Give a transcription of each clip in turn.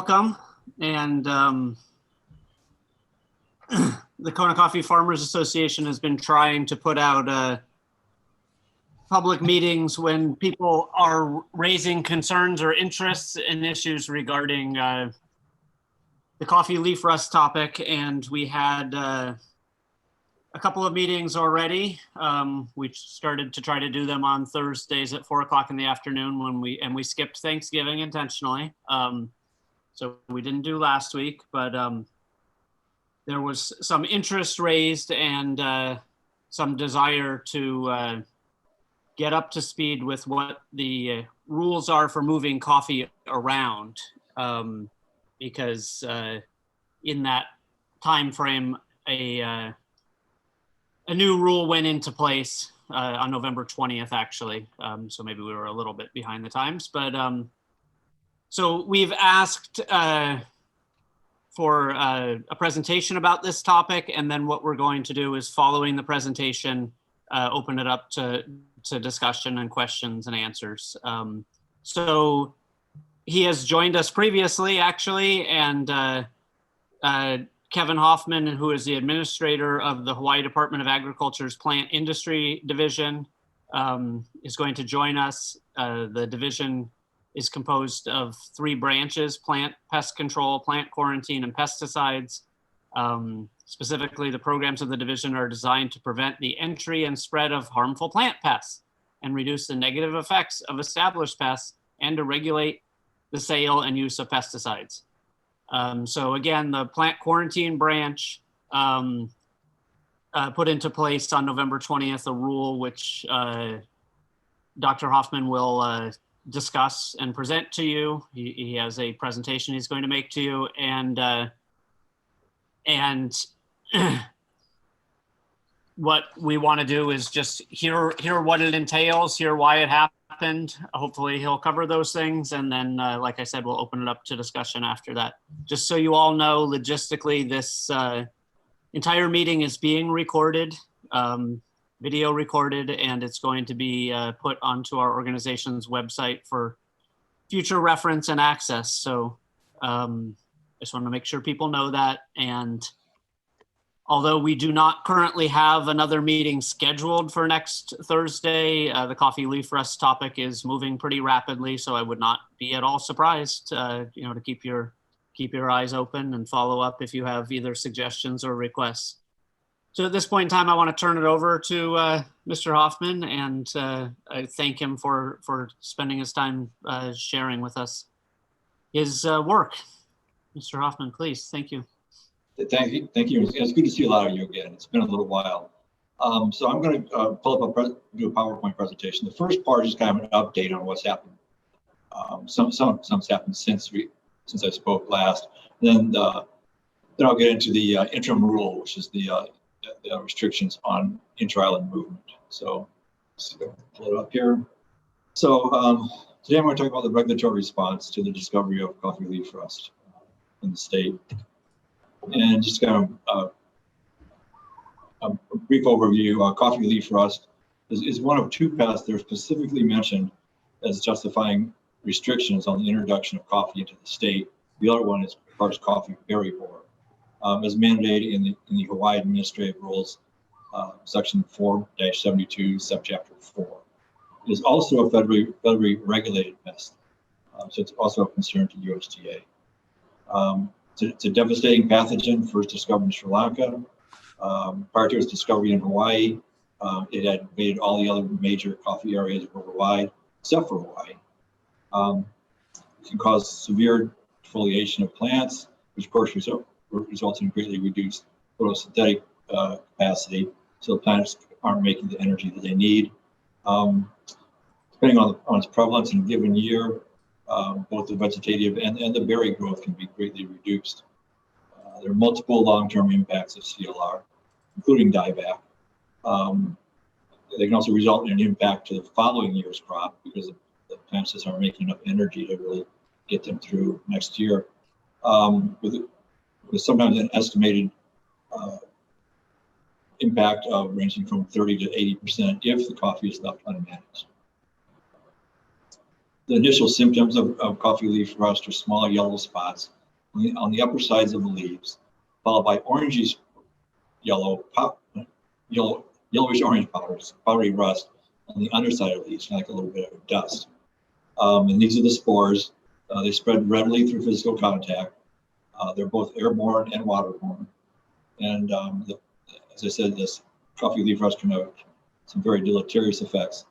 welcome. And the Kona Coffee Farmers Association has been trying to put out public meetings when people are raising concerns or interests in issues regarding the coffee leaf rust topic. And we had a couple of meetings already. We started to try to do them on Thursdays at 4 o'clock in the afternoon when we skipped Thanksgiving intentionally. So we didn't do last week, but there was some interest raised and some desire to get up to speed with what the rules are for moving coffee around, because in that time frame, a new rule went into place on November 20th, actually. So maybe we were a little bit behind the times, but so we've asked for a presentation about this topic, and then what we're going to do is, following the presentation, open it up to discussion and questions and answers. So he has joined us previously, actually, and Kevin Hoffman, who is the administrator of the Hawaii Department of Agriculture's Plant Industry Division, is going to join us. The division is composed of 3 branches: plant pest control, plant quarantine, and pesticides. Specifically, the programs of the division are designed to prevent the entry and spread of harmful plant pests and reduce the negative effects of established pests, and to regulate the sale and use of pesticides. So again, the plant quarantine branch put into place on November 20th a rule which Dr. Hoffman will discuss and present to you. He has a presentation he's going to make to you, and what we want to do is just hear what it entails, hear why it happened. Hopefully he'll cover those things, and then like I said, we'll open it up to discussion after that. Just so you all know, logistically, this entire meeting is being recorded, video recorded, and it's going to be put onto our organization's website for future reference and access. So I just want to make sure people know that. And although we do not currently have another meeting scheduled for next Thursday, the coffee leaf rust topic is moving pretty rapidly, so I would not be at all surprised, to keep your eyes open and follow up if you have either suggestions or requests. So at this point in time, I want to turn it over to Mr. Hoffman, and I thank him for spending his time sharing with us his work. Mr. Hoffman, please. Thank you. Thank you. It's good to see a lot of you again. It's been a little while. So I'm going to pull up do a PowerPoint presentation. The first part is kind of an update on what's happened. Some's happened since I spoke last. Then I'll get into the interim rule, which is the restrictions on inter-island movement. So let's pull it up here. So today I'm going to talk about the regulatory response to the discovery of coffee leaf rust in the state. And just kind of a brief overview, coffee leaf rust is one of 2 pests that are specifically mentioned as justifying restrictions on the introduction of coffee into the state. The other one is, of course, coffee berry borer, as mandated in the Hawaii Administrative Rules, Section 4-72, Subchapter 4. It is also a federally regulated pest, so it's also a concern to USDA. It's a devastating pathogen, first discovered in Sri Lanka. Prior to its discovery in Hawaii, it had invaded all the other major coffee areas worldwide, except for Hawaii. It can cause severe defoliation of plants, which of course results in greatly reduced photosynthetic capacity, so the plants aren't making the energy that they need. Depending on its prevalence in a given year, both the vegetative and the berry growth can be greatly reduced. There are multiple long-term impacts of CLR, including dieback. They can also result in an impact to the following year's crop because the plants just aren't making enough energy to really get them through next year. With sometimes an estimated impact of ranging from 30 to 80% if the coffee is left unmanaged. The initial symptoms of coffee leaf rust are small yellow spots on the upper sides of the leaves, followed by orangish yellowish orange powdery rust on the underside of the leaves, like a little bit of dust. And these are the spores. They spread readily through physical contact. They're both airborne and waterborne. And as I said, this coffee leaf rust can have some very deleterious effects,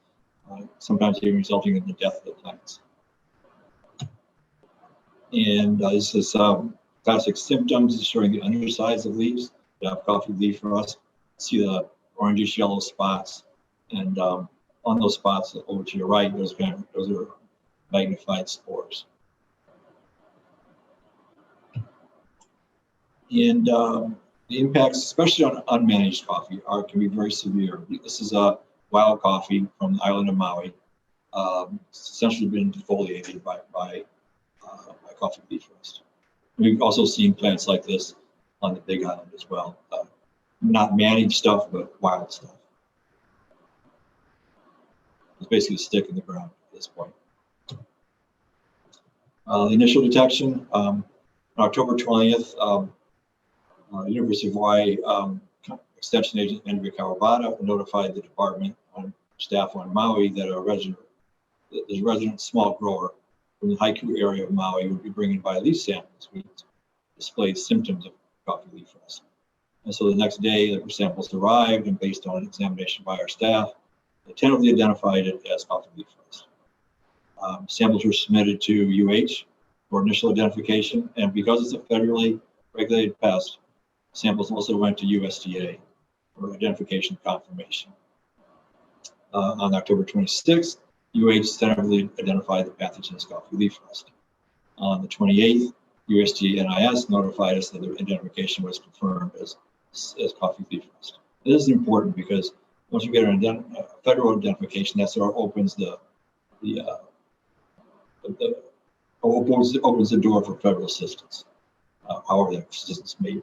sometimes even resulting in the death of the plants. And this is classic symptoms showing the undersides of leaves that have coffee leaf rust. See the orangish yellow spots, and on those spots over to your right, those are magnified spores. And the impacts, especially on unmanaged coffee, can be very severe. This is a wild coffee from the island of Maui. It's essentially been defoliated by coffee leaf rust. We've also seen plants like this on the Big Island as well. Not managed stuff, but wild stuff. It's basically a stick in the ground at this point. The initial detection, on October 20th, University of Hawaii Extension Agent Andrea Kawabata notified the department staff on Maui that there's a resident small grower from the Haiku area of Maui would be bringing by leaf samples which displayed symptoms of coffee leaf rust. And so the next day, the samples arrived, and based on an examination by our staff, they tentatively identified it as coffee leaf rust. Samples were submitted to UH for initial identification, and because it's a federally regulated pest, samples also went to USDA for identification confirmation. On October 26th, UH tentatively identified the pathogen as coffee leaf rust. On the 28th, USDA NIS notified us that the identification was confirmed as coffee leaf rust. This is important because once you get a federal identification, that sort of opens opens the door for federal assistance. However, that assistance may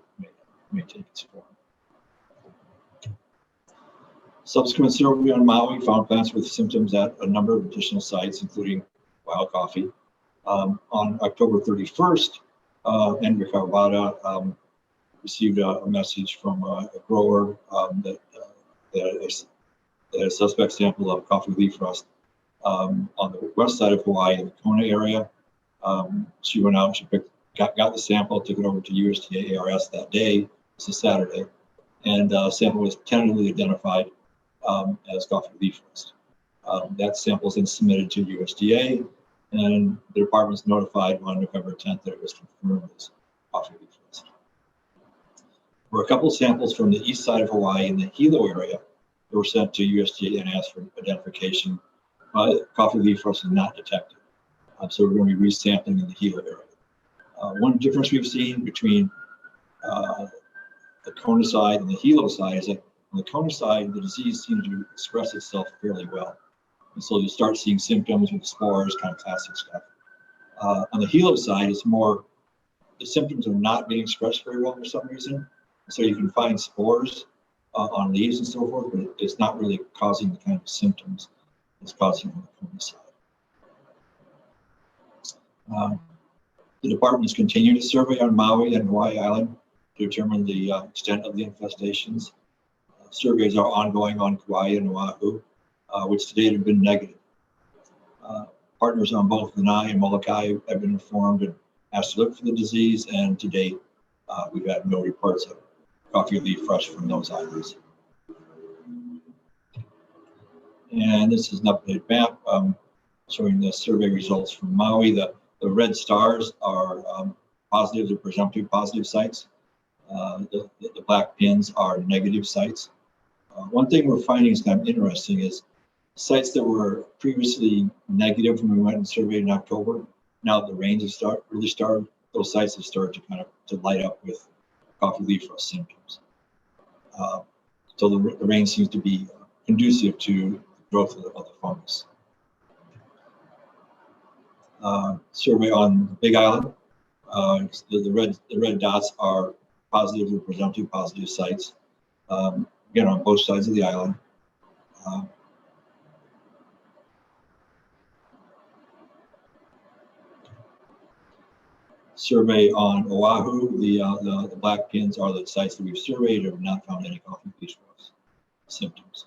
take its form. Subsequent survey on Maui found plants with symptoms at a number of additional sites, including wild coffee. On October 31st, Andrea Kawabata received a message from a grower that had a suspect sample of coffee leaf rust on the west side of Hawaii in the Kona area. She went out, she got the sample, took it over to USDA ARS that day. It's a Saturday, and the sample was tentatively identified as coffee leaf rust. That sample is then submitted to USDA, and the department was notified on November 10th that it was confirmed as coffee leaf rust. There were a couple of samples from the east side of Hawaii in the Hilo area that were sent to USDA and asked for identification. Coffee leaf rust is not detected, so we're going to be resampling in the Hilo area. One difference we've seen between the Kona side and the Hilo side is that on the Kona side, the disease seems to express itself fairly well. And so you start seeing symptoms with spores, kind of classic stuff. On the Hilo side, it's more, the symptoms are not being expressed very well for some reason. So you can find spores on leaves and so forth, but it's not really causing the kind of symptoms it's causing on the Kona side. The department is continuing to survey on Maui and Hawaii Island to determine the extent of the infestations. Surveys are ongoing on Kauai and Oahu, which to date have been negative. Partners on both Lanai and Molokai have been informed and asked to look for the disease, and to date, we've had no reports of coffee leaf rust from those islands. And this is an updated map showing the survey results from Maui. The red stars are positive, they're presumptive positive sites. The black pins are negative sites. One thing we're finding is kind of interesting is sites that were previously negative when we went and surveyed in October, now that the rains have really started, those sites have started to light up with coffee leaf rust symptoms. So the rain seems to be conducive to the growth of the fungus. Survey on the Big Island. The red dots are positive or presumptive positive sites. Again, on both sides of the island. survey on Oahu, the black pins are the sites that we've surveyed and have not found any coffee bleach rust symptoms.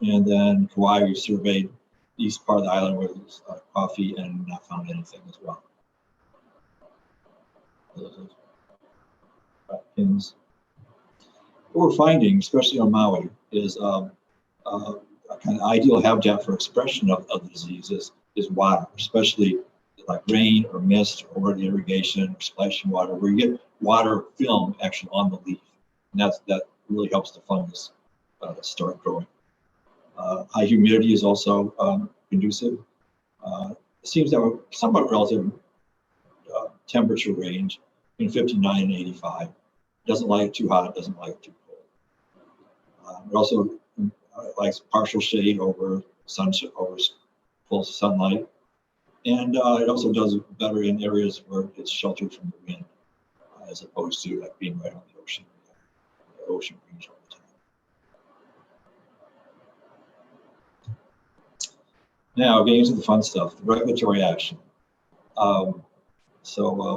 And then Kauai, we've surveyed the east part of the island where there's coffee and not found anything as well. Those black pins. What we're finding, especially on Maui, is a kind of ideal habitat for expression of the disease is water, especially like rain or mist or irrigation or splashing water, where you get water film actually on the leaf. And that really helps the fungus start growing. High humidity is also conducive. It seems to have a somewhat relative temperature range between 59 and 85. Doesn't like it too hot, doesn't like it too cold. It also likes partial shade over full sunlight. And it also does better in areas where it's sheltered from the wind, as opposed to like being right on the ocean range all the time. Now, getting into the fun stuff, the regulatory action.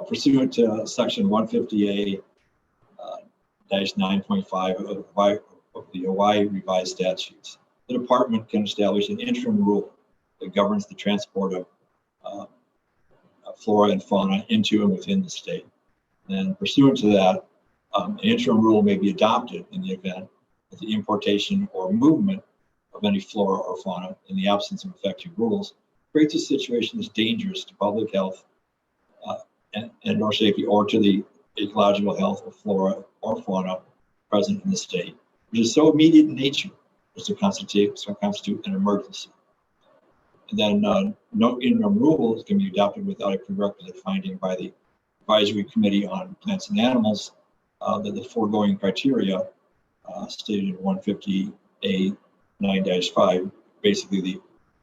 Pursuant to Section 150A -9.5 of the Hawaii Revised Statutes, the department can establish an interim rule that governs the transport of flora and fauna into and within the state. And pursuant to that, an interim rule may be adopted in the event that the importation or movement of any flora or fauna in the absence of effective rules creates a situation that's dangerous to public health and or safety, or to the ecological health of flora or fauna present in the state, which is so immediate in nature as to constitute an emergency. And then no interim rules can be adopted without a prerequisite finding by the Advisory Committee on Plants and Animals that the foregoing criteria stated in 150A 9-5, basically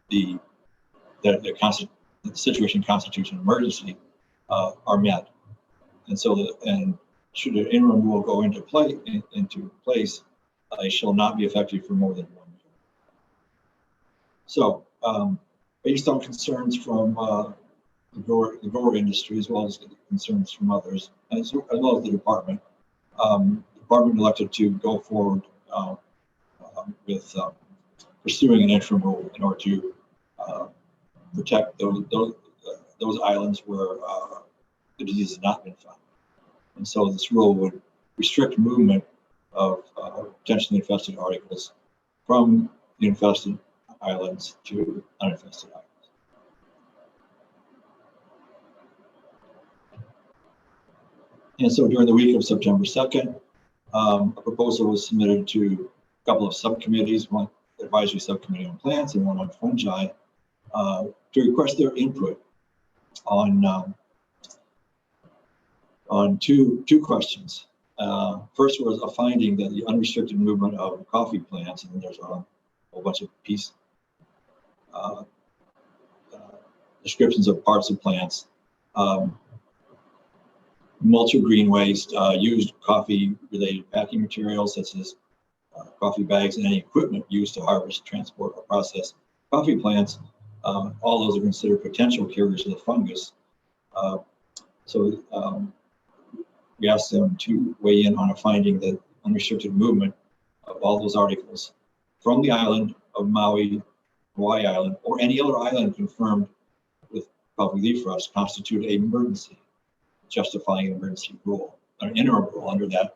the situation constitutes an emergency, are met. And so, should an interim rule go into place, it shall not be effective for more than 1 year. So, based on concerns from the grower industry, as well as concerns from others, as well as the department elected to go forward with pursuing an interim rule in order to protect those islands where the disease has not been found. And so this rule would restrict movement of potentially infested articles from the infested islands to uninfested islands. And so during the week of September 2nd, a proposal was submitted to a couple of subcommittees, one advisory subcommittee on plants and one on fungi, to request their input on two questions. First was a finding that the unrestricted movement of coffee plants, and there's a whole bunch of descriptions of parts of plants, mulch green waste, used coffee-related packing materials such as coffee bags, and any equipment used to harvest, transport, or process coffee plants. All those are considered potential carriers of the fungus. We asked them to weigh in on a finding that unrestricted movement of all those articles from the island of Maui, Hawaii Island, or any other island confirmed with coffee leaf rust constitute an emergency, justifying an emergency rule, an interim rule under that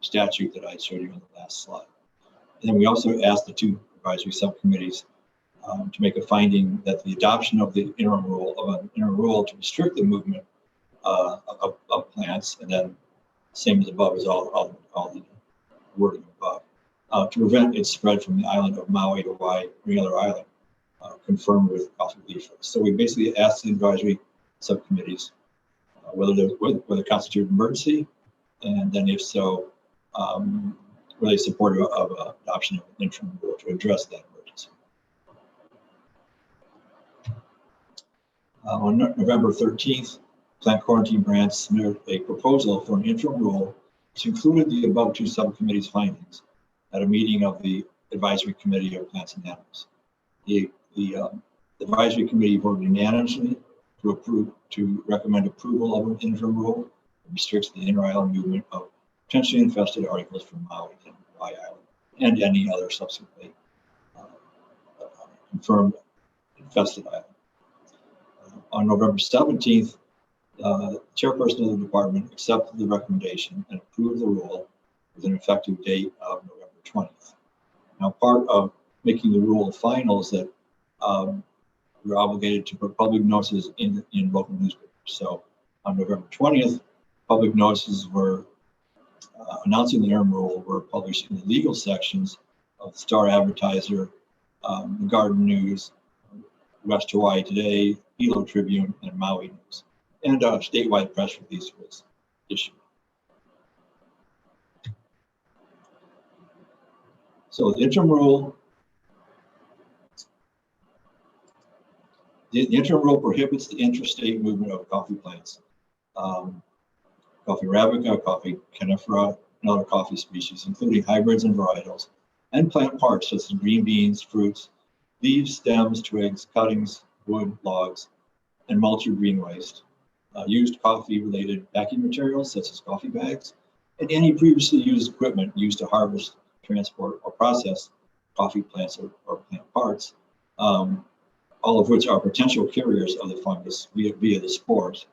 statute that I showed you on the last slide. And then we also asked the two advisory subcommittees to make a finding that the adoption of the interim rule to restrict the movement of plants, and then same as above is all the wording above, to prevent its spread from the island of Maui, Hawaii, or any other island confirmed with coffee leaf rust. So we basically asked the advisory subcommittees whether they constitute an emergency, and then if so, were they supportive of adoption of an interim rule to address that emergency. On November 13th, Plant Quarantine Branch submitted a proposal for an interim rule which included the above two subcommittees' findings at a meeting of the Advisory Committee of Plants and Animals. The The advisory committee voted unanimously to recommend approval of an interim rule that restricts the inter-island movement of potentially infested articles from Maui and Hawaii Island and any other subsequently confirmed infested island. On November 17th, chairperson of the department accepted the recommendation and approved the rule with an effective date of November 20th. Now, part of making the rule final is that we're obligated to put public notices in local newspapers. So on November 20th, public notices were announcing the interim rule were published in the legal sections of the Star Advertiser, the Garden News, West Hawaii Today, Hilo Tribune, and Maui News. And a statewide press release was issued. So the interim rule, prohibits the interstate movement of coffee plants, coffee arabica, coffee canephora, and other coffee species, including hybrids and varietals, and plant parts such as green beans, fruits, leaves, stems, twigs, cuttings, wood, logs, and mulch or green waste, used coffee-related packing materials such as coffee bags, and any previously used equipment used to harvest, transport, or process coffee plants or plant parts, all of which are potential carriers of the fungus via the spores.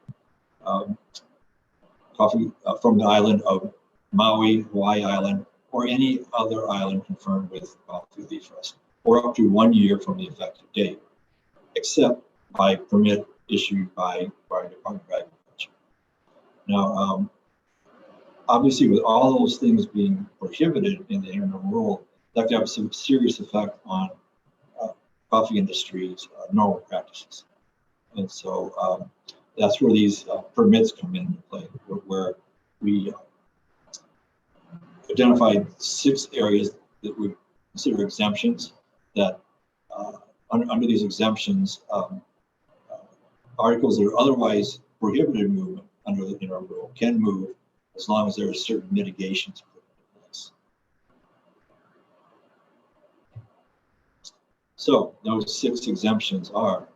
Coffee from the island of Maui, Hawaii Island, or any other island confirmed with coffee leaf rust, or up to 1 year from the effective date, except by permit issued by Department of Agriculture. Now, obviously, with all those things being prohibited in the interim rule, that could have some serious effect on coffee industry's normal practices. And so that's where these permits come into play, where we identified 6 areas that we consider exemptions that under these exemptions, articles that are otherwise prohibited movement under the interim rule can move as long as there are certain mitigations put into place. So those 6 exemptions are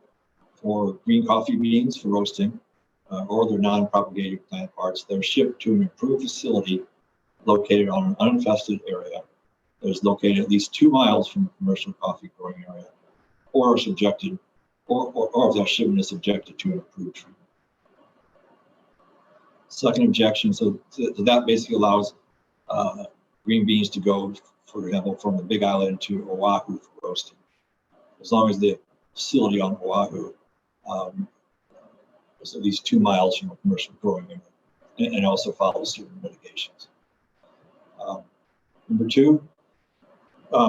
for green coffee beans for roasting or their non-propagated plant parts that are shipped to an improved facility located on an uninfested area that is located at least 2 miles from a commercial coffee growing area, or are subjected, or if that shipment is subjected to an approved treatment. Second objection, so that basically allows green beans to go, for example, from the Big Island to Oahu for roasting, as long as the facility on Oahu is at least 2 miles from a commercial growing area, and also follows certain mitigations. Number 2,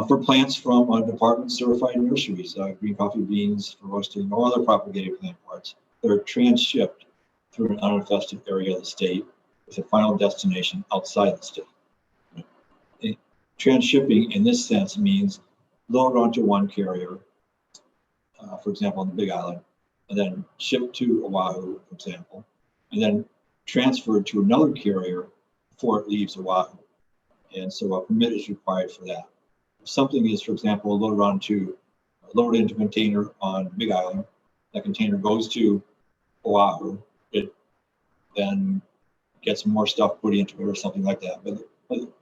for plants from department certified nurseries, green coffee beans for roasting or other propagated plant parts that are transshipped through an uninfested area of the state with a final destination outside the state. Transshipping in this sense means load onto one carrier, for example, on the Big Island, and then shipped to Oahu, for example, and then transferred to another carrier before it leaves Oahu. And so a permit is required for that. If something is, for example, loaded into a container on Big Island, that container goes to Oahu, it then gets more stuff put into it or something like that. But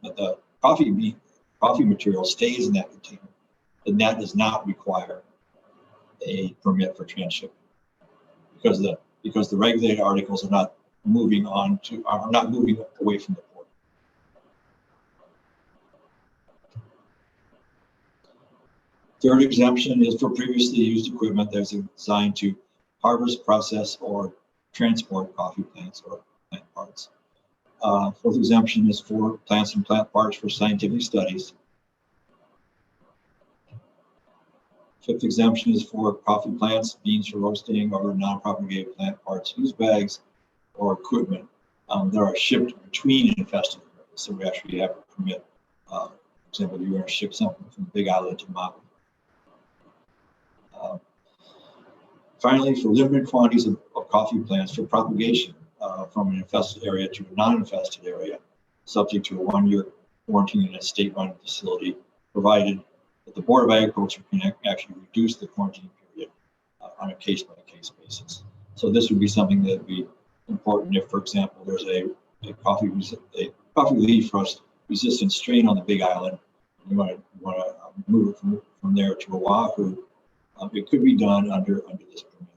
the coffee material stays in that container, then that does not require a permit for transshipping because the regulated articles are not moving away from the port. Third exemption is for previously used equipment that's designed to harvest, process, or transport coffee plants or plant parts. Fourth exemption is for plants and plant parts for scientific studies. Fifth exemption is for coffee plants, beans for roasting, or non-propagated plant parts, use bags, or equipment that are shipped between infested areas. So we actually have a permit. For example, if you're going to ship something from Big Island to Maui. Finally, for limited quantities of coffee plants for propagation from an infested area to a non-infested area, subject to a 1-year quarantine in a state-run facility, provided that the Board of Agriculture can actually reduce the quarantine period on a case-by-case basis. So this would be something that would be important if, for example, there's a coffee leaf rust resistant strain on the Big Island. You want to move it from there to Oahu. It could be done under this permit.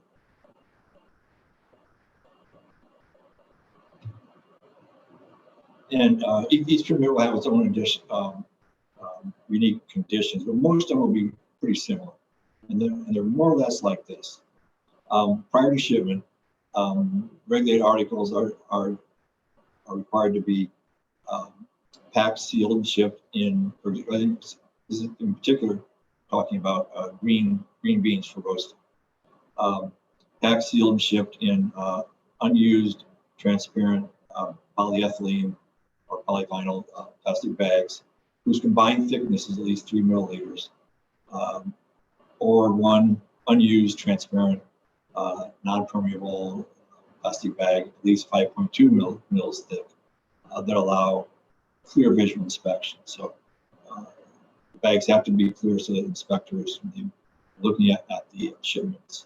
And each permit will have its own unique conditions, but most of them will be pretty similar. And they're more or less like this. Prior to shipment, regulated articles are required to be packed, sealed, and shipped in, I think this is in particular talking about green beans for roasting. Packed, sealed, and shipped in unused, transparent polyethylene or polyvinyl plastic bags whose combined thickness is at least 3 milliliters, or one unused, transparent, non-permeable plastic bag at least 5.2 mils thick that allow clear visual inspection. So the bags have to be clear so that inspectors, looking at the shipments,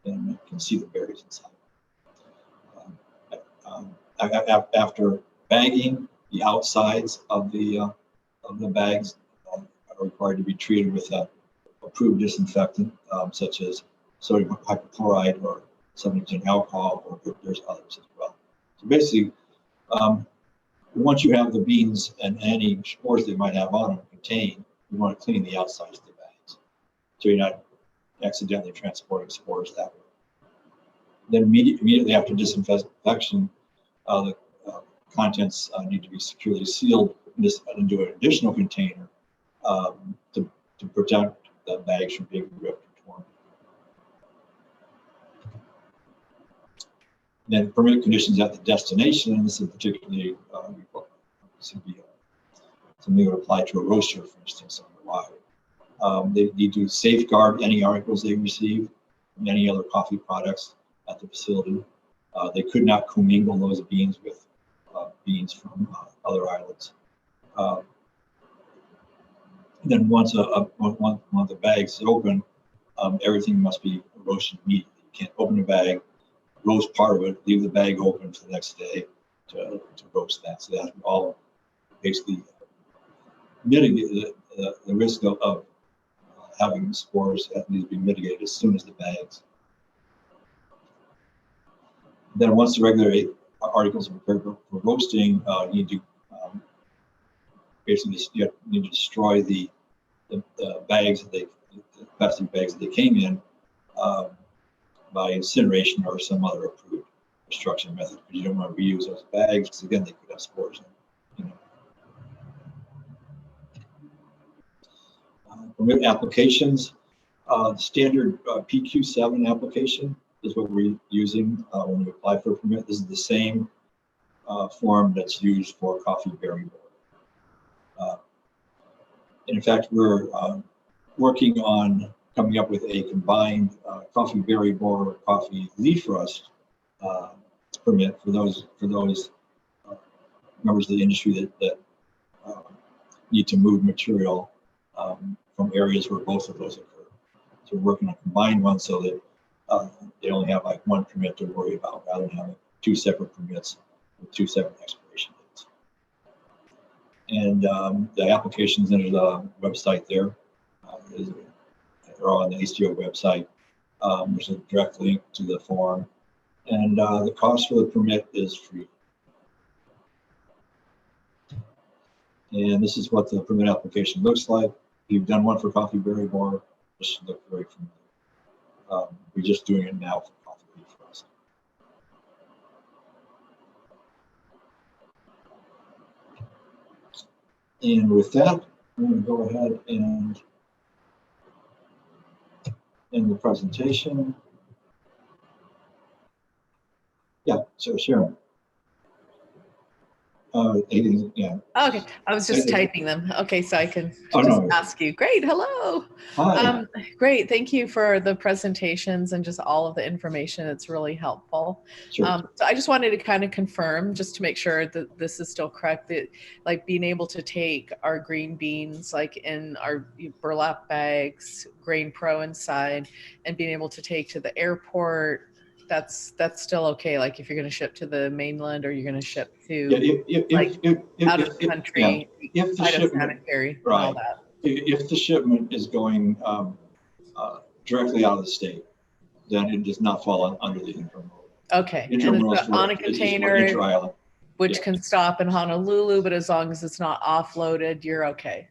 and can see the berries inside. After bagging, the outsides of the bags are required to be treated with a approved disinfectant, such as sodium hypochlorite or 70% alcohol, or there's others as well. So basically, once you have the beans and any spores they might have on them contained, you want to clean the outsides of the bags, so you're not accidentally transporting spores that way. Then immediately after disinfection, the contents need to be securely sealed into an additional container to protect the bags from being ripped or torn. Then permit conditions at the destination, and this is particularly something that would apply to a roaster, for instance, on Oahu. They need to safeguard any articles they receive from any other coffee products at the facility. They could not commingle those beans with beans from other islands. Then once one of the bags is open, everything must be roasted immediately. You can't open a bag, roast part of it, leave the bag open for the next day to roast that. So that all basically mitigate the risk of having spores that need to be mitigated as soon as the bags. Then once the regular articles are prepared for roasting, you need to basically you need to destroy the bags the plastic bags that they came in by incineration or some other approved destruction method, because you don't want to reuse those bags, because again they could have spores in them. Permit applications, the standard PQ7 application is what we're using when we apply for a permit. This is the same form that's used for coffee berry board. And in fact, we're working on coming up with a combined coffee berry board or coffee leaf rust permit for those members of the industry that need to move material from areas where both of those occur. So we're working on a combined one so that they only have like one permit to worry about, rather than having two separate permits with two separate expiration dates. And the applications under the website there, they're all on the HDOA website. There's a direct link to the form, and the cost for the permit is free. And this is what the permit application looks like. If you've done one for coffee berry board, this should look very familiar. We're just doing it now for coffee leaf rust. And with that, I'm going to go ahead and end the presentation. Yeah, so Sharon. Yeah. Okay, I was just typing them. Okay, so I can Oh, just no. ask you. Great, hello. Hi. Great, thank you for the presentations and just all of the information. It's really helpful. Sure. So I just wanted to kind of confirm, just to make sure that this is still correct, that like being able to take our green beans like in our burlap bags, Grain Pro inside, and being able to take to the airport, that's still okay. Like if you're going to ship to the mainland or you're going to ship to out of the country, if the shipment, sanitary and right, all that. If the shipment is going directly out of the state, then it does not fall under the interim rule. Okay, Interim and rule it's is for on a container, inter-island. which can stop in Honolulu, but as long as it's not offloaded, you're okay.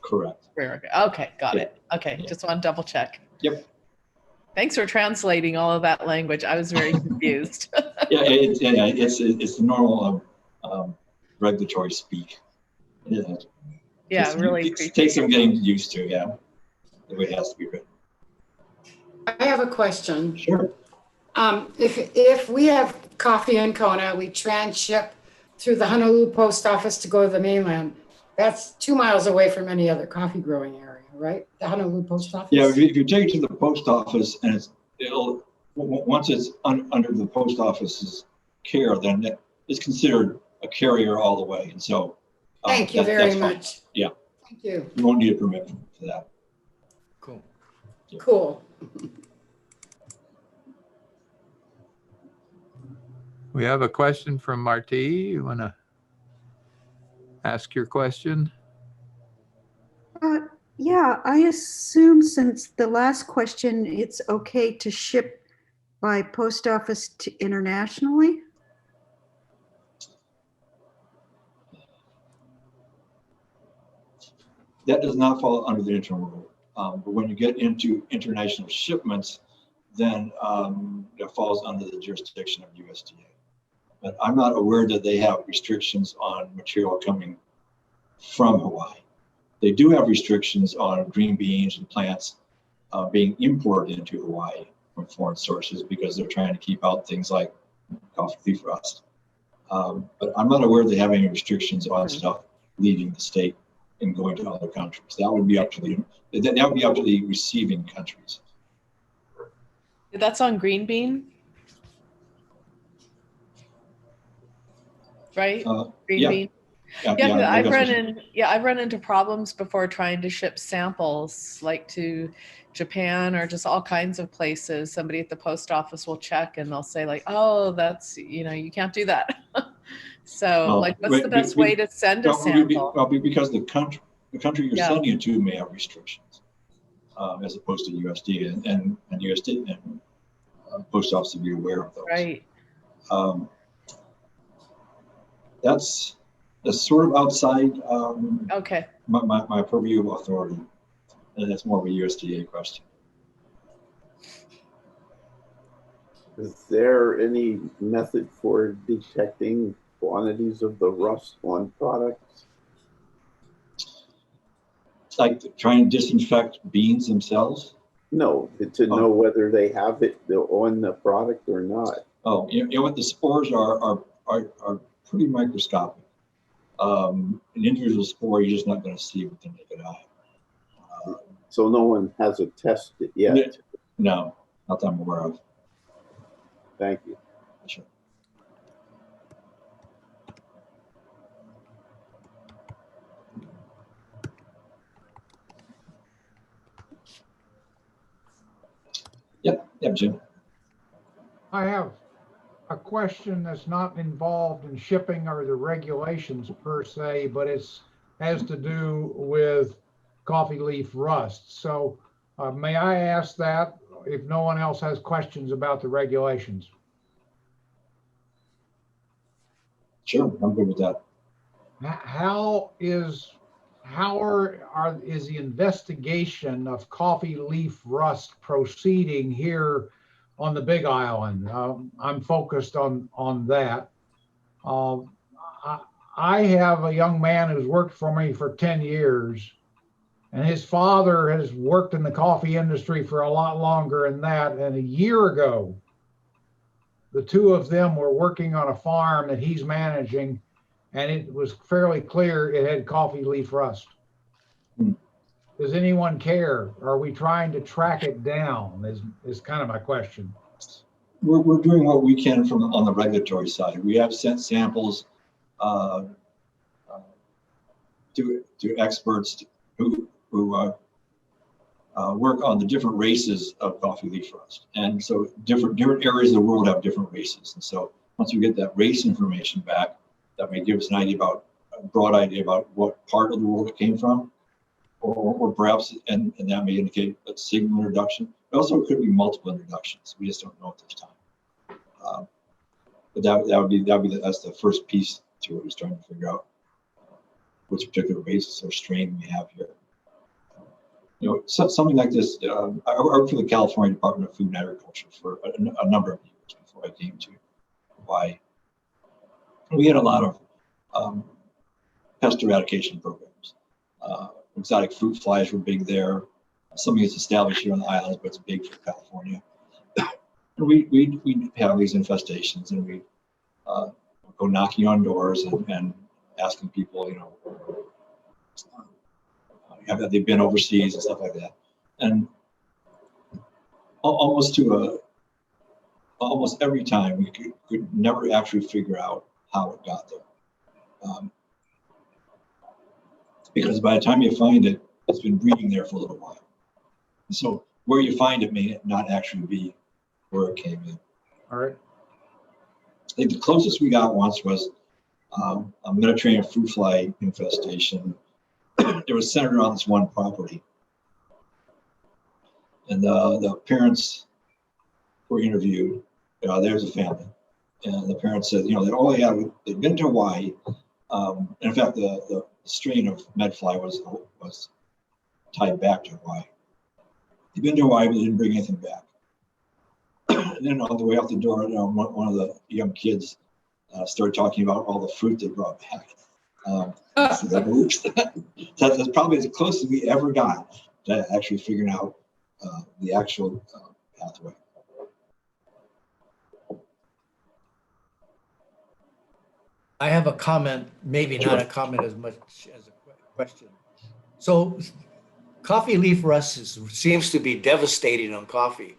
Correct. Okay, got it. Okay, just want to double check. Yep. Thanks for translating all of that language. I was very confused. It's the normal regulatory speak. Yeah, really it takes some getting used to. Yeah, the way it has to be written. I have a question. Sure. If we have coffee in Kona, we transship through the Honolulu post office to go to the mainland. That's 2 miles away from any other coffee growing area, right? The Honolulu post office. Yeah, if you take it to the post office and once it's under the post office's care, then it's considered a carrier all the way. And so. Thank you very much. Yeah. Thank you. You won't need a permit for that. Cool. Yeah. Cool. We have a question from Marty. You want to ask your question? Yeah, I assume since the last question, it's okay to ship by post office to internationally? That does not fall under the interim rule. But when you get into international shipments, then it falls under the jurisdiction of USDA. But I'm not aware that they have restrictions on material coming from Hawaii. They do have restrictions on green beans and plants being imported into Hawaii from foreign sources because they're trying to keep out things like coffee leaf rust. But I'm not aware they have any restrictions on stuff leaving the state and going to other countries. That would be up to the receiving countries. That's on green bean, right? Green bean. Yeah, I've run into problems before trying to ship samples like to Japan or just all kinds of places. Somebody at the post office will check and they'll say like, oh, that's, you can't do that. So what's the best way to send a sample? Because the country you're sending it to may have restrictions as opposed to USDA and USDA and post office to be aware of those. Right. That's sort of outside my purview of authority. And that's more of a USDA question. Is there any method for detecting quantities of the rust on products? It's like trying to disinfect beans themselves? No, to know whether they have it on the product or not. Oh, you know what? The spores are pretty microscopic. An individual spore, you're just not going to see with the naked eye. So no one has it tested yet? No, not that I'm aware of. Thank you. Sure. Yep, Jim. I have a question that's not involved in shipping or the regulations per se, but has to do with coffee leaf rust. So may I ask that if no one else has questions about the regulations? Sure, I'm good with that. How is the investigation of coffee leaf rust proceeding here on the Big Island? I'm focused on that. I have a young man who's worked for me for 10 years, and his father has worked in the coffee industry for a lot longer than that. And a year ago, the two of them were working on a farm that he's managing, and it was fairly clear it had coffee leaf rust. Hmm. Does anyone care? Are we trying to track it down is kind of my question. We're doing what we can from on the regulatory side. We have sent samples to experts who work on the different races of coffee leaf rust. And so different areas of the world have different races. And so once we get that race information back, that may give us an idea about, a broad idea about what part of the world it came from, or perhaps, and that may indicate a single introduction. It also could be multiple introductions. We just don't know at this time. But that's the first piece to it, is trying to figure out which particular basis or strain we have here. Something like this. I worked for the California Department of Food and Agriculture for a number of years before I came to Hawaii. We had a lot of pest eradication programs. Exotic fruit flies were big there. Something that's established here on the islands, but it's big for California. And we have these infestations, and we go knocking on doors and asking people, have they been overseas and stuff like that. And almost every time we could never actually figure out how it got there. Because by the time you find it, it's been breeding there for a little while. And so where you find it may not actually be where it came in. All right. I think the closest we got once was a Mediterranean fruit fly infestation. It was centered on this one property. And the parents were interviewed. There's a family. And the parents said, they'd been to Hawaii. And in fact, the strain of medfly was tied back to Hawaii. They'd been to Hawaii, but they didn't bring anything back. And then on the way out the door, one of the young kids started talking about all the fruit they brought back. So that's probably as close as we ever got to actually figuring out the actual pathway. I have a comment, maybe Sure. not a comment as much as a question. So coffee leaf rust seems to be devastating on coffee.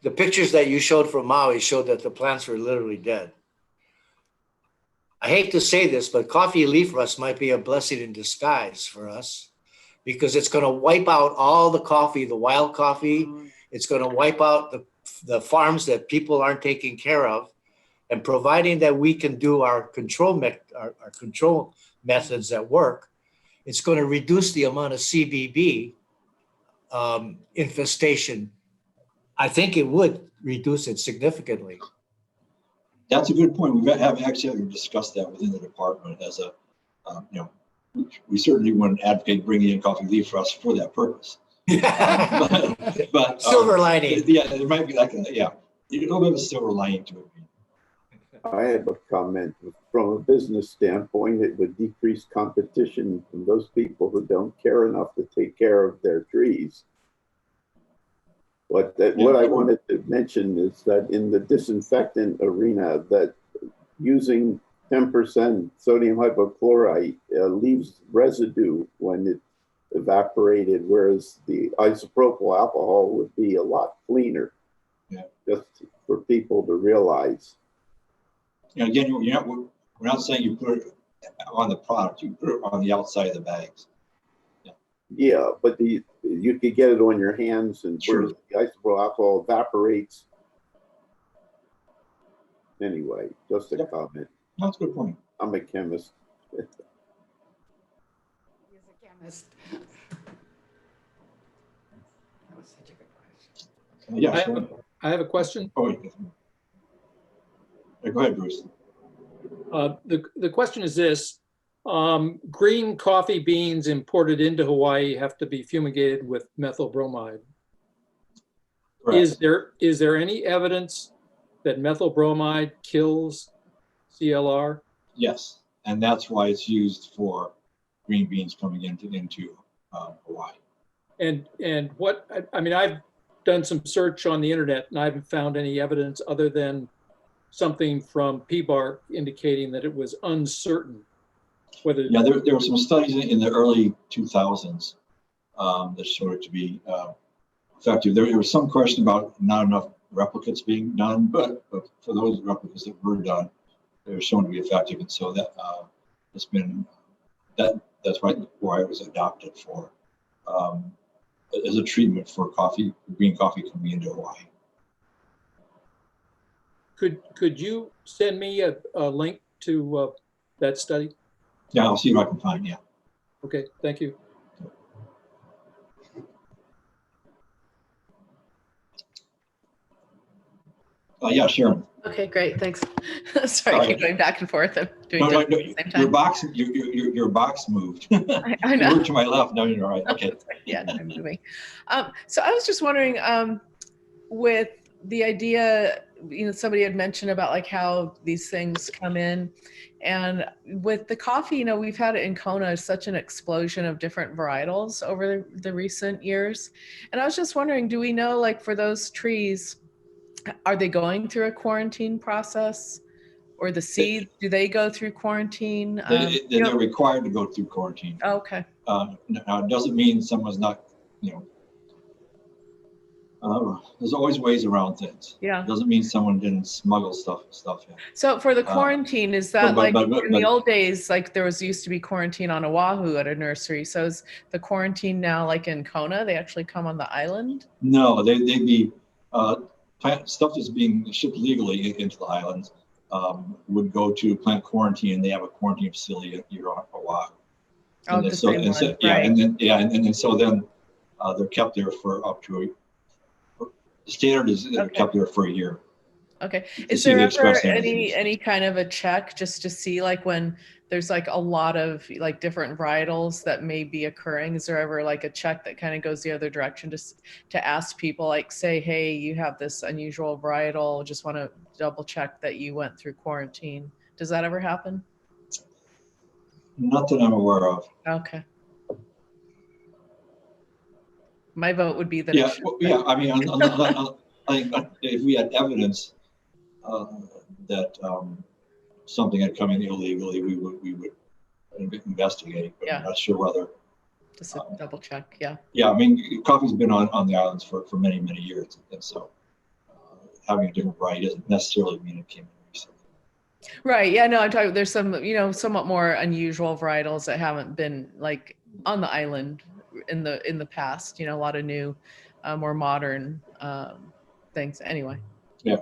The pictures that you showed from Maui showed that the plants were literally dead. I hate to say this, but coffee leaf rust might be a blessing in disguise for us, because it's going to wipe out all the coffee, the wild coffee. It's going to wipe out the farms that people aren't taking care of. And providing that we can do our control methods at work, it's going to reduce the amount of CBB infestation. I think it would reduce it significantly. That's a good point. We have actually discussed that within the department as we certainly wouldn't advocate bringing in coffee leaf rust for that purpose. but silver lining. Yeah, there might be a little bit of a silver lining to it. I have a comment. From a business standpoint, it would decrease competition from those people who don't care enough to take care of their trees. What I wanted to mention is that in the disinfectant arena, that using 10% sodium hypochlorite leaves residue when it's evaporated, whereas the isopropyl alcohol would be a lot cleaner. Yeah. Just for people to realize. Again, we're not saying you put it on the product, you put it on the outside of the bags. Yeah, but you could get it on your hands, and sure, the isopropyl alcohol evaporates. Anyway, just a comment. That's a good point. I'm a chemist. He's a chemist. That was such a good question. Yeah, sure. I have a question. Oh, wait. Go ahead, Bruce. The question is this: green coffee beans imported into Hawaii have to be fumigated with methyl bromide. Correct. Is there any evidence that methyl bromide kills CLR? Yes, and that's why it's used for green beans coming into Hawaii. And what I mean, I've done some search on the internet and I haven't found any evidence other than something from PBARC indicating that it was uncertain Whether Yeah, there were some studies in the early 2000s that showed it to be effective. There was some question about not enough replicates being done, but for those replicas that were done, they were shown to be effective, and so that it's been that's right why it was adopted for as a treatment for green coffee coming into Hawaii. could you send me a link to that study? Yeah, I'll see what I can find. Yeah. Okay, thank you. Yeah, Sharon. Okay, great, thanks. Sorry, I keep going back and forth. I'm doing No, at the same time. Your box moved. I know. You moved to my left. No, you're right. Okay. Yeah, no, I'm moving. So I was just wondering, with the idea, somebody had mentioned about like how these things come in, and with the coffee, we've had it in Kona such an explosion of different varietals over the recent years. And I was just wondering, do we know, like for those trees, are they going through a quarantine process? Or the seeds, do they go through quarantine? They're required to go through quarantine. Oh, okay. Now, it doesn't mean someone's not, there's always ways around things. Yeah. It doesn't mean someone didn't smuggle stuff in. So for the quarantine, is that in the old days, like there used to be quarantine on Oahu at a nursery. So is the quarantine now like in Kona? They actually come on the island? No, they'd be stuff that's being shipped legally into the islands. Would go to plant quarantine. They have a quarantine facility here on Oahu. Oh, the same one, right. Yeah, and then they're kept there for up to the standard is they're kept there for a year. Okay. Is there ever any kind of a check just to see like when there's like a lot of like different varietals that may be occurring? Is there ever like a check that kind of goes the other direction just to ask people like say, hey, you have this unusual varietal, just want to double check that you went through quarantine? Does that ever happen? Not that I'm aware of. Okay. My vote would be that. Yeah, I mean, if we had evidence that something had come in illegally, we would investigate. But I'm not sure whether. Just a double check, yeah. Yeah, I mean, coffee's been on the islands for many years, and so having a different variety doesn't necessarily mean it came in recently. Right. Yeah. No, I'm talking. There's some, somewhat more unusual varietals that haven't been like on the island in the past. A lot of new, more modern things. Anyway. Yeah.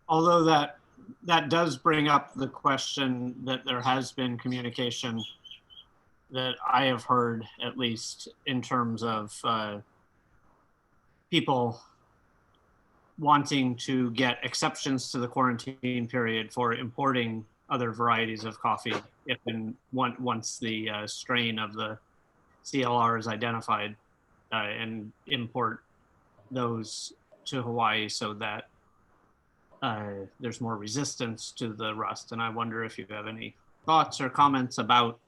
Although that does bring up the question that there has been communication that I have heard, at least in terms of people wanting to get exceptions to the quarantine period for importing other varieties of coffee if and once the strain of the CLR is identified, and import those to Hawaii so that there's more resistance to the rust. And I wonder if you have any thoughts or comments about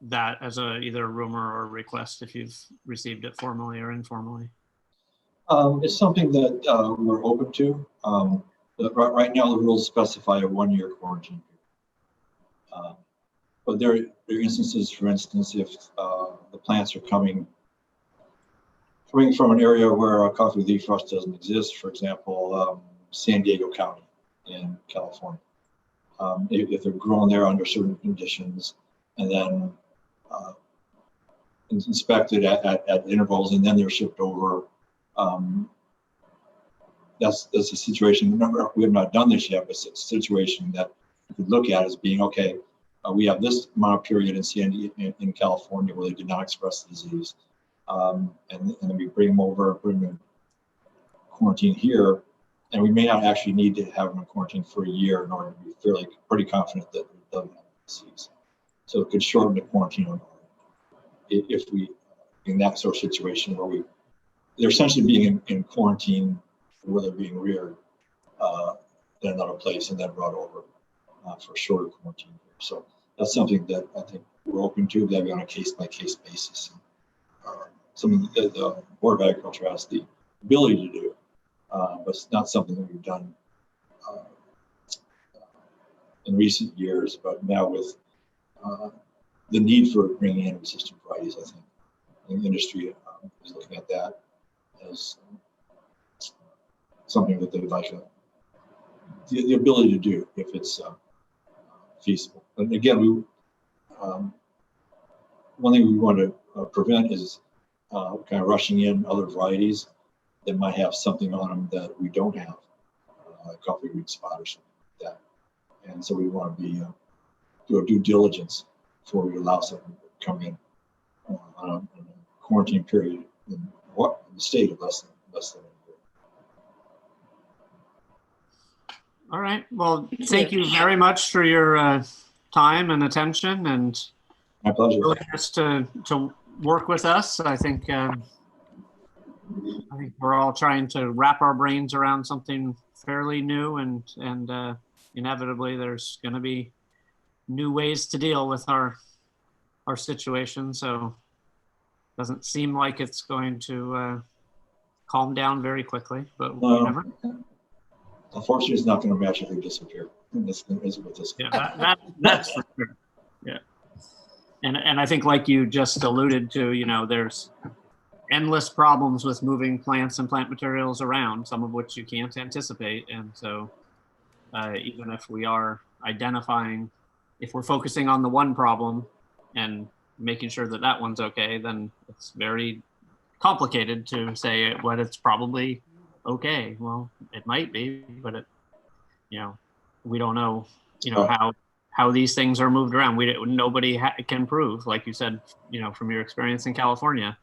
that as either a rumor or a request, if you've received it formally or informally. It's something that we're open to. Right now, the rules specify a 1-year quarantine period. But there are instances, for instance, if the plants are coming from an area where coffee leaf rust doesn't exist, for example, San Diego County in California. If they're grown there under certain conditions and then inspected at intervals and then they're shipped over, that's a situation. We have not done this yet, but it's a situation that you could look at as being okay. We have this amount of period in California where they did not express the disease, and then we bring them over, bring them in quarantine here, and we may not actually need to have them in quarantine for a year in order to be pretty confident that we don't have the disease. So it could shorten the quarantine if we, in that sort of situation where they're essentially being in quarantine where they're being reared in another place and then brought over for a shorter quarantine. So that's something that I think we're open to, that on a case-by-case basis. Something that the Board of Agriculture has the ability to do but it's not something that we've done in recent years. But now with the need for bringing in resistant varieties, I think the industry is looking at that as something that they would like the ability to do if it's feasible. And again, one thing we want to prevent is kind of rushing in other varieties that might have something on them that we don't have, like coffee root spot or something like that. And so we want to be do a due diligence before we allow something to come in on a quarantine period in the state of less than a year. All right. Well, thank you very much for your time and attention and my pleasure. willingness to work with us. I think we're all trying to wrap our brains around something fairly new, and inevitably there's going to be new ways to deal with our situation. So it doesn't seem like it's going to calm down very quickly, but we never. Unfortunately, it's not going to magically disappear. With this. Yeah, that's for sure. Yeah, and I think, like you just alluded to, there's endless problems with moving plants and plant materials around, some of which you can't anticipate. And so even if we are identifying, if we're focusing on the one problem and making sure that that one's okay, then it's very complicated to say what it's probably okay. Well, it might be, but we don't know, how these things are moved around. Nobody can prove, like you said, from your experience in California.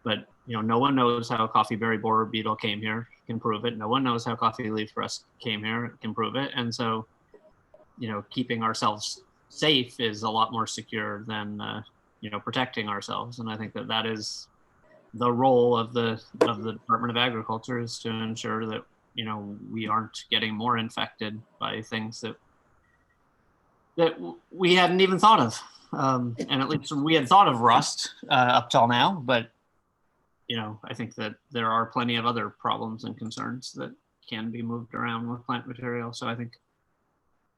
But no one knows how coffee berry borer beetle came here, can prove it. No one knows how coffee leaf rust came here, can prove it. And so, keeping ourselves safe is a lot more secure than protecting ourselves. And I think that is the role of the Department of Agriculture, is to ensure that we aren't getting more infected by things that we hadn't even thought of. And at least we had thought of rust up till now, but I think that there are plenty of other problems and concerns that can be moved around with plant material. So I think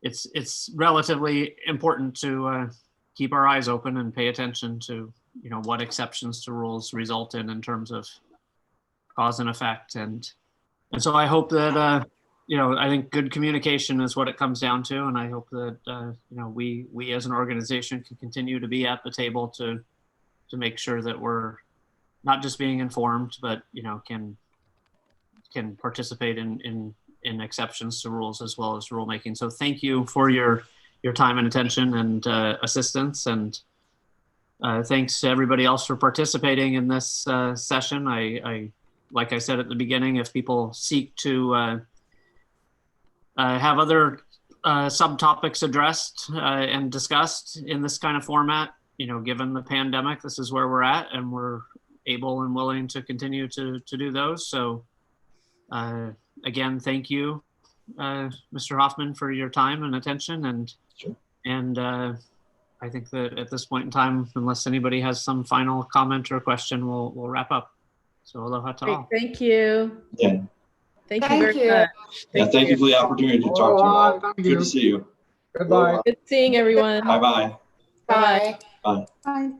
it's relatively important to keep our eyes open and pay attention to what exceptions to rules result in terms of cause and effect. And so I hope that I think good communication is what it comes down to, and I hope that we as an organization can continue to be at the table to make sure that we're not just being informed, but can participate in exceptions to rules as well as rulemaking. So thank you for your time and attention and assistance, and thanks to everybody else for participating in this session. I like I said at the beginning, if people seek to have other subtopics addressed and discussed in this kind of format, given the pandemic, this is where we're at, and we're able and willing to continue to do those. So again, thank you, Mr. Hoffman, for your time and attention. And sure. And I think that at this point in time, unless anybody has some final comment or question, we'll wrap up. So aloha to all. Thank you. Yeah. Thank you very much. Thank you for the opportunity to talk to you all. Thank Good you. to see you. Goodbye. Good seeing everyone. Bye-bye. Bye. Bye. Bye.